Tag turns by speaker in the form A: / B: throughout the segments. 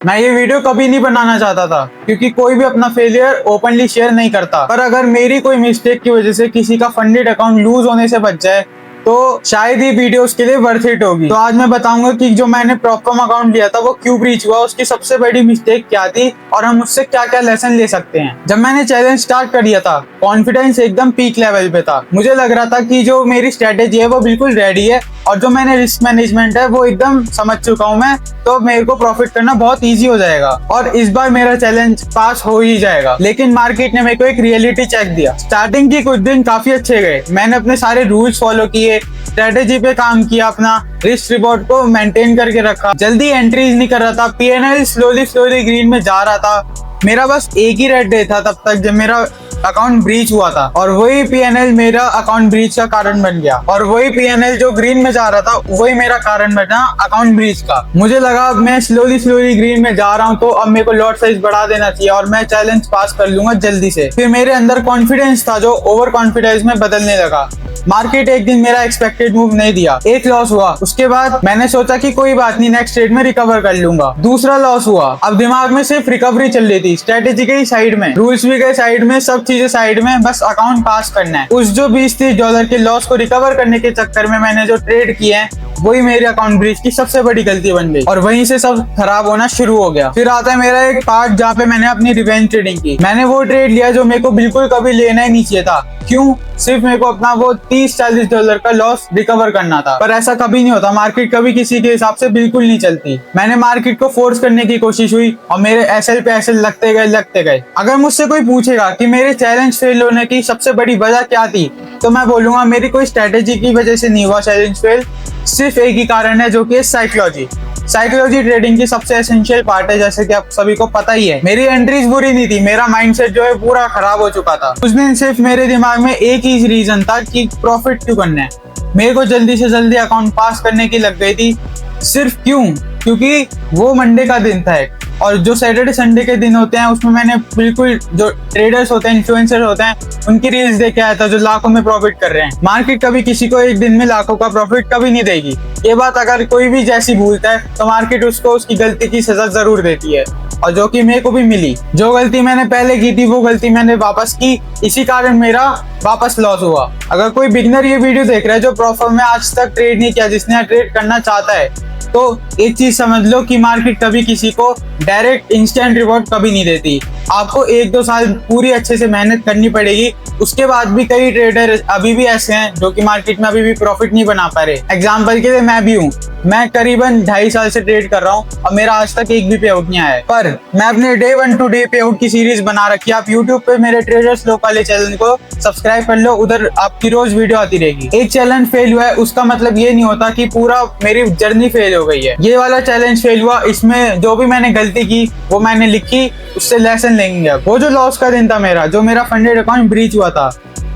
A: मैं ये वीडियो कभी नहीं बनाना चाहता था, क्योंकि कोई भी अपना फेलियर ओपनली शेयर नहीं करता। पर अगर मेरी कोई मिस्टेक की वजह से किसी का फंडेड अकाउंट लूज होने से बच जाए तो शायद ये वीडियो उसके लिए वर्थ इट होगी। तो आज मैं बताऊंगा कि जो मैंने प्रॉपकॉम अकाउंट लिया था वो क्यों ब्रीच हुआ, उसकी सबसे बड़ी मिस्टेक क्या थी और हम उससे क्या क्या लेसन ले सकते हैं। जब मैंने चैलेंज स्टार्ट कर दिया था, कॉन्फिडेंस एकदम पीक लेवल पे था। मुझे लग रहा था कि जो मेरी स्ट्रेटेजी है वो बिल्कुल रेडी है और जो मैंने रिस्क मैनेजमेंट है वो एकदम समझ चुका हूँ मैं, तो मेरे को प्रॉफिट करना बहुत ईजी हो जाएगा और इस बार मेरा चैलेंज पास हो ही जाएगा। लेकिन मार्केट ने मेरे को एक रियलिटी चेक दिया। स्टार्टिंग के कुछ दिन काफी अच्छे गए, मैंने अपने सारे रूल्स फॉलो किए, स्ट्रेटेजी पे काम किया, अपना रिस्क रिवॉर्ड को मेंटेन करके रखा, जल्दी एंट्रीज नहीं कर रहा था, पीएनएल स्लोली ग्रीन में जा रहा था। मेरा बस एक ही रेड डे था तब तक जब मेरा अकाउंट ब्रीच हुआ था और वही पीएनएल मेरा अकाउंट ब्रीच का कारण बन गया और वही पीएनएल जो ग्रीन में जा रहा था वही मेरा कारण बना अकाउंट ब्रीच का। मुझे लगा मैं स्लोली ग्रीन में जा रहा हूँ तो अब मेरे को लॉट साइज बढ़ा देना चाहिए और मैं चैलेंज पास कर लूंगा जल्दी से। फिर मेरे अंदर कॉन्फिडेंस था जो ओवर कॉन्फिडेंस में बदलने लगा। मार्केट एक दिन मेरा एक्सपेक्टेड मूव नहीं दिया, एक लॉस हुआ। उसके बाद मैंने सोचा कि कोई बात नहीं, नेक्स्ट ट्रेड में रिकवर कर लूंगा। दूसरा लॉस हुआ। अब दिमाग में सिर्फ रिकवरी चल रही थी, स्ट्रेटेजी गई साइड में, रूल्स भी गए साइड में, सब चीजें साइड में, बस अकाउंट पास करना है। उस जो $20-30 के लॉस को रिकवर करने के चक्कर में मैंने जो ट्रेड किए हैं वही मेरे अकाउंट ब्रीच की सबसे बड़ी गलती बन गई और वहीं से सब खराब होना शुरू हो गया। फिर आता है मेरा एक पार्ट जहाँ पे मैंने अपनी रिवेंज ट्रेडिंग की। मैंने वो ट्रेड लिया जो मेरे को बिल्कुल कभी लेना ही नहीं चाहिए था। क्यों? सिर्फ मेरे को अपना वो $30-40 का लॉस रिकवर करना था। पर ऐसा कभी नहीं होता, मार्केट कभी किसी के हिसाब से बिल्कुल नहीं चलती। मैंने मार्केट को फोर्स करने की कोशिश हुई और मेरे एसएल पे एसएल लगते गए। अगर मुझसे कोई पूछेगा कि मेरे चैलेंज फेल होने की सबसे बड़ी वजह क्या थी, तो मैं बोलूंगा मेरी कोई स्ट्रेटेजी की वजह से नहीं हुआ चैलेंज फेल। सिर्फ एक ही कारण है जो कि साइकोलॉजी ट्रेडिंग की सबसे एसेंशियल पार्ट है, जैसे कि आप सभी को पता ही है। मेरी एंट्रीज बुरी नहीं थी, मेरा माइंडसेट जो है पूरा खराब हो चुका था। उस दिन सिर्फ मेरे दिमाग में एक ही रीजन था कि प्रॉफिट क्यों करना है। मेरे को जल्दी से जल्दी अकाउंट पास करने की लग गई थी। सिर्फ क्यों? क्योंकि वो मंडे का दिन था और जो सैटरडे संडे के दिन होते हैं उसमें मैंने बिल्कुल जो ट्रेडर्स होते हैं, इन्फ्लुएंसर होते हैं, उनकी रील्स देख के आया था जो लाखों में प्रॉफिट कर रहे हैं। मार्केट कभी किसी को एक दिन में लाखों का प्रॉफिट कभी नहीं देगी। ये बात अगर कोई भी जैसी भूलता है तो मार्केट उसको उसकी गलती की सजा जरूर देती है और जो कि मेरे को भी मिली। जो गलती मैंने पहले की थी वो गलती मैंने वापस की, इसी कारण मेरा वापस लॉस हुआ। अगर कोई बिगनर ये वीडियो देख रहा है जो प्रॉपर में आज तक ट्रेड नहीं किया, जिसने ट्रेड करना चाहता है, तो एक चीज समझ लो कि मार्केट कभी किसी को डायरेक्ट इंस्टेंट रिवॉर्ड कभी नहीं देती। आपको 1-2 साल पूरी अच्छे से मेहनत करनी पड़ेगी। उसके बाद भी कई ट्रेडर अभी भी ऐसे हैं जो कि मार्केट में अभी भी प्रॉफिट नहीं बना पा रहे। एग्जांपल के लिए मैं भी हूँ, मैं करीबन 2.5 साल से ट्रेड कर रहा हूँ और मेरा आज तक एक भी पे आउट नहीं आया है। पर मैं अपने डे 1 टू डे पे आउट की सीरीज बना रखी है। आप यूट्यूब पे मेरे ट्रेडर्स लोग वाले चैनल को सब्सक्राइब कर लो, उधर आपकी रोज वीडियो आती रहेगी। एक चैलेंज फेल हुआ है उसका मतलब ये नहीं होता कि पूरा मेरी जर्नी फेल हो गई है। ये वाला चैलेंज फेल हुआ, इसमें जो भी मैंने गलती की वो मैंने लिखी, उससे लेसन लेंगे। वो जो लॉस का दिन था मेरा, जो मेरा फंडेड अकाउंट ब्रीच हुआ था,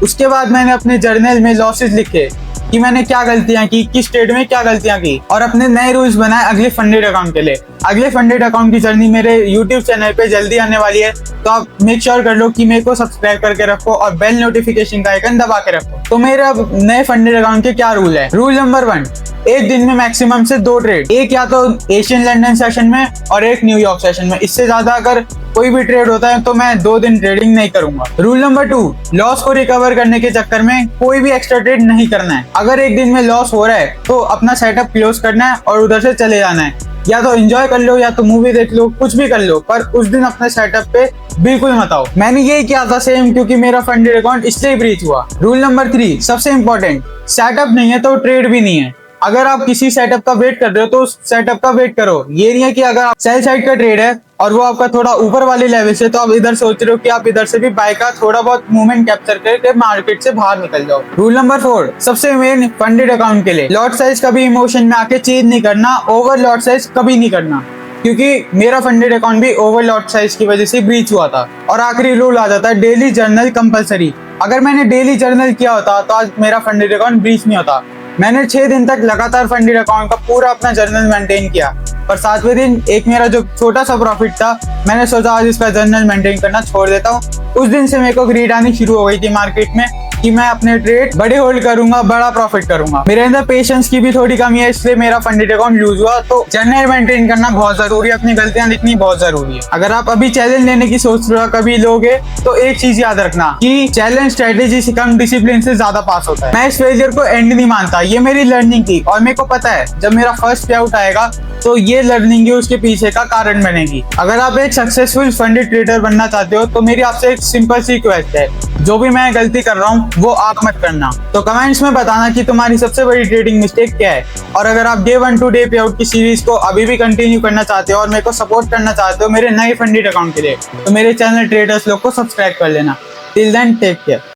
A: उसके बाद मैंने अपने जर्नल में लॉसेस लिखे कि मैंने क्या गलतियां की, किस ट्रेड में क्या गलतियां की और अपने नए रूल्स बनाए अगले फंडेड अकाउंट के लिए। अगले फंडेड अकाउंट की जर्नी मेरे यूट्यूब चैनल पे जल्दी आने वाली है, तो आप मेक श्योर कर लो कि मेरे को सब्सक्राइब करके रखो और बेल नोटिफिकेशन का आइकन दबा के रखो। तो मेरे अब नए फंडेड अकाउंट के क्या रूल है? रूल नंबर 1, एक दिन में मैक्सिमम से 2 ट्रेड, एक या तो एशियन लंदन सेशन में और एक न्यूयॉर्क सेशन में। इससे ज्यादा अगर कोई भी ट्रेड होता है तो मैं 2 दिन ट्रेडिंग नहीं करूंगा। रूल नंबर 2, लॉस को रिकवर करने के चक्कर में कोई भी एक्स्ट्रा ट्रेड नहीं करना है। अगर एक दिन में लॉस हो रहा है तो अपना सेटअप क्लोज करना है और उधर से चले जाना है। या तो एंजॉय कर लो या तो मूवी देख लो, कुछ भी कर लो, पर उस दिन अपने सेटअप पे बिल्कुल मत आओ। मैंने यही किया था सेम, क्योंकि मेरा फंडेड अकाउंट इसलिए ब्रीच हुआ। रूल नंबर 3, सबसे इंपॉर्टेंट, सेटअप नहीं है तो ट्रेड भी नहीं है। अगर आप किसी सेटअप का वेट कर रहे हो तो उस सेटअप का वेट करो। ये नहीं है कि अगर आप सेल साइड का ट्रेड है और वो आपका थोड़ा ऊपर वाले लेवल से, तो आप इधर सोच रहे हो कि आप इधर से भी बाय का थोड़ा बहुत मूवमेंट कैप्चर करके मार्केट से बाहर निकल जाओ। रूल नंबर 4, सबसे मेन फंडेड अकाउंट के लिए, लॉट साइज कभी इमोशन में आके चेंज नहीं करना, ओवर लॉट साइज कभी नहीं करना, क्योंकि मेरा फंडेड अकाउंट भी ओवर लॉट साइज की वजह से ब्रीच हुआ था। और आखिरी रूल आ जाता है डेली जर्नल कंपलसरी। अगर मैंने डेली जर्नल किया होता तो आज मेरा फंडेड अकाउंट ब्रीच नहीं होता। मैंने 6 दिन तक लगातार फंडेड अकाउंट का पूरा अपना जर्नल मेंटेन किया, पर 7वें दिन एक मेरा जो छोटा सा प्रॉफिट था, मैंने सोचा आज इसका जर्नल मेंटेन करना छोड़ देता हूँ। उस दिन से मेरे को ग्रीड आनी शुरू हो गई थी मार्केट में कि मैं अपने ट्रेड बड़े होल्ड करूंगा, बड़ा प्रॉफिट करूंगा। मेरे अंदर पेशेंस की भी थोड़ी कमी है, इसलिए मेरा फंडेड अकाउंट लूज हुआ। तो जर्नल मेंटेन करना बहुत जरूरी है, अपनी गलतियां लिखनी बहुत जरूरी है। अगर आप अभी चैलेंज लेने की सोच रहे हो, कभी लोगे, तो एक चीज याद रखना कि चैलेंज स्ट्रेटेजी से कम डिसिप्लिन से ज्यादा पास होता है। मैं इस फेलियर को एंड नहीं मानता, ये मेरी लर्निंग थी और मेरे को पता है जब मेरा फर्स्ट पे आउट आएगा तो ये लर्निंग ही उसके पीछे का कारण बनेगी। अगर आप एक सक्सेसफुल फंडेड ट्रेडर बनना चाहते हो तो मेरी आपसे एक सिंपल सी रिक्वेस्ट है, जो भी मैं गलती कर रहा हूँ वो आप मत करना। तो कमेंट्स में बताना कि तुम्हारी सबसे बड़ी ट्रेडिंग मिस्टेक क्या है। और अगर आप डे 1 टू डे पे आउट की सीरीज को अभी भी कंटिन्यू करना चाहते हो और मेरे को सपोर्ट करना चाहते हो मेरे नए फंडेड अकाउंट के लिए, तो मेरे चैनल ट्रेडर्स लोग को सब्सक्राइब कर लेना। Till then take care.